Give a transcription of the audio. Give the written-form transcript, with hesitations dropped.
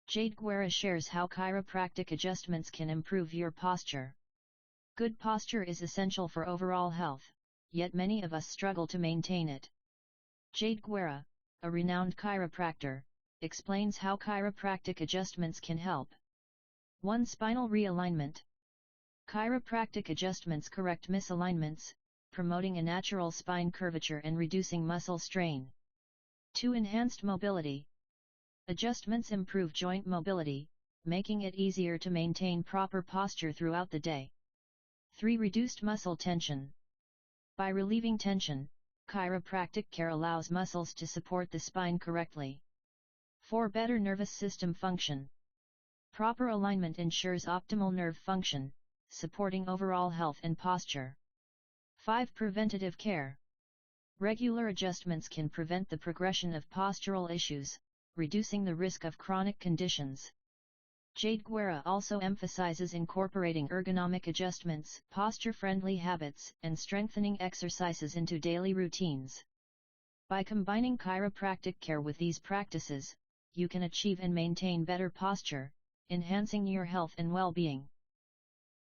Jade Guerra shares how chiropractic adjustments can improve your posture. Good posture is essential for overall health, yet many of us struggle to maintain it. Jade Guerra, a renowned chiropractor, explains how chiropractic adjustments can help. 1. Spinal realignment. Chiropractic adjustments correct misalignments, promoting a natural spine curvature and reducing muscle strain. 2. Enhanced mobility. Adjustments improve joint mobility, making it easier to maintain proper posture throughout the day. 3. Reduced muscle tension. By relieving tension, chiropractic care allows muscles to support the spine correctly. 4. Better nervous system function. Proper alignment ensures optimal nerve function, supporting overall health and posture. 5. Preventative care. Regular adjustments can prevent the progression of postural issues, reducing the risk of chronic conditions. Jade Guerra also emphasizes incorporating ergonomic adjustments, posture-friendly habits, and strengthening exercises into daily routines. By combining chiropractic care with these practices, you can achieve and maintain better posture, enhancing your health and well-being.